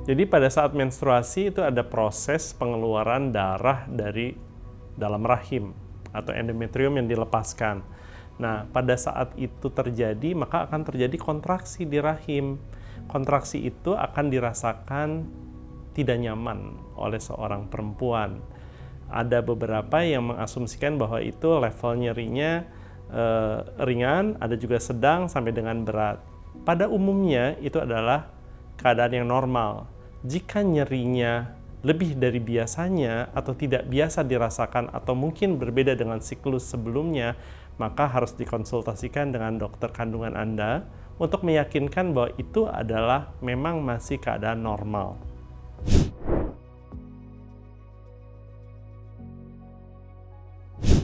Jadi pada saat menstruasi itu ada proses pengeluaran darah dari dalam rahim atau endometrium yang dilepaskan. Nah, pada saat itu terjadi, maka akan terjadi kontraksi di rahim. Kontraksi itu akan dirasakan tidak nyaman oleh seorang perempuan. Ada beberapa yang mengasumsikan bahwa itu level nyerinya ringan, ada juga sedang sampai dengan berat. Pada umumnya itu adalah keadaan yang normal. Jika nyerinya lebih dari biasanya atau tidak biasa dirasakan atau mungkin berbeda dengan siklus sebelumnya, maka harus dikonsultasikan dengan dokter kandungan Anda untuk meyakinkan bahwa itu adalah memang masih keadaan normal.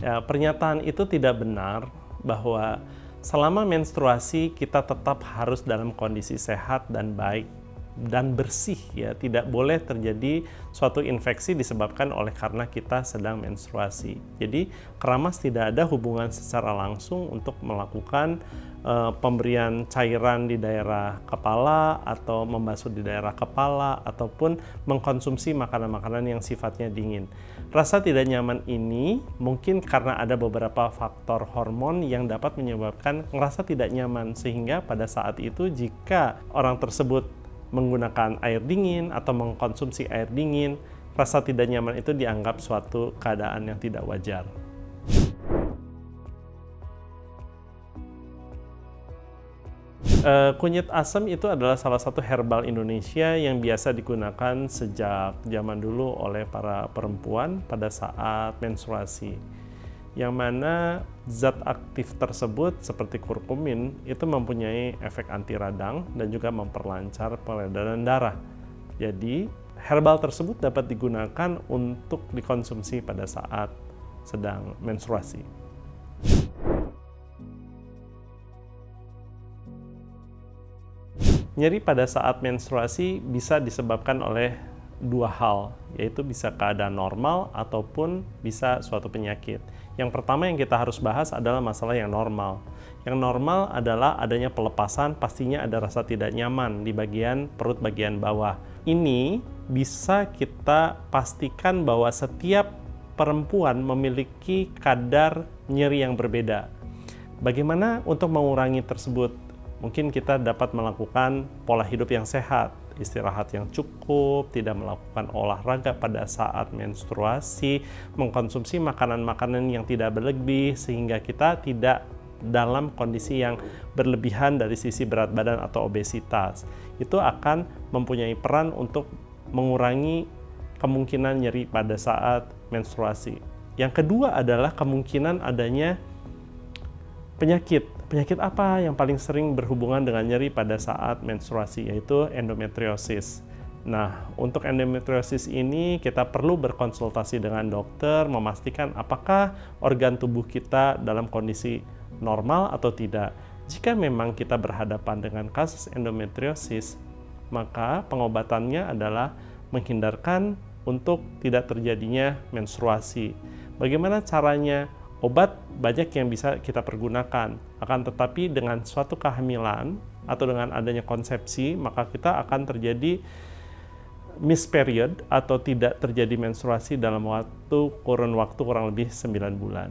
Ya, pernyataan itu tidak benar bahwa selama menstruasi kita tetap harus dalam kondisi sehat dan baik dan bersih, ya, tidak boleh terjadi suatu infeksi disebabkan oleh karena kita sedang menstruasi. Jadi keramas tidak ada hubungan secara langsung untuk melakukan pemberian cairan di daerah kepala atau membasuh di daerah kepala ataupun mengkonsumsi makanan-makanan yang sifatnya dingin. Rasa tidak nyaman ini mungkin karena ada beberapa faktor hormon yang dapat menyebabkan merasa tidak nyaman, sehingga pada saat itu jika orang tersebut menggunakan air dingin atau mengkonsumsi air dingin, rasa tidak nyaman itu dianggap suatu keadaan yang tidak wajar. Kunyit asam itu adalah salah satu herbal Indonesia yang biasa digunakan sejak zaman dulu oleh para perempuan pada saat menstruasi, yang mana zat aktif tersebut seperti kurkumin itu mempunyai efek anti radang dan juga memperlancar peredaran darah. Jadi herbal tersebut dapat digunakan untuk dikonsumsi pada saat sedang menstruasi. Nyeri pada saat menstruasi bisa disebabkan oleh dua hal, yaitu bisa keadaan normal ataupun bisa suatu penyakit. Yang pertama yang kita harus bahas adalah masalah yang normal. Yang normal adalah adanya pelepasan, pastinya ada rasa tidak nyaman di bagian perut bagian bawah. Ini bisa kita pastikan bahwa setiap perempuan memiliki kadar nyeri yang berbeda. Bagaimana untuk mengurangi tersebut? Mungkin kita dapat melakukan pola hidup yang sehat, istirahat yang cukup, tidak melakukan olahraga pada saat menstruasi, mengkonsumsi makanan-makanan yang tidak berlebih sehingga kita tidak dalam kondisi yang berlebihan dari sisi berat badan atau obesitas. Itu akan mempunyai peran untuk mengurangi kemungkinan nyeri pada saat menstruasi. Yang kedua adalah kemungkinan adanya penyakit. Penyakit apa yang paling sering berhubungan dengan nyeri pada saat menstruasi, yaitu endometriosis. Nah, untuk endometriosis ini kita perlu berkonsultasi dengan dokter, memastikan apakah organ tubuh kita dalam kondisi normal atau tidak. Jika memang kita berhadapan dengan kasus endometriosis, maka pengobatannya adalah menghindarkan untuk tidak terjadinya menstruasi. Bagaimana caranya? Obat banyak yang bisa kita pergunakan, akan tetapi dengan suatu kehamilan atau dengan adanya konsepsi, maka kita akan terjadi miss period atau tidak terjadi menstruasi dalam kurun waktu kurang lebih 9 bulan.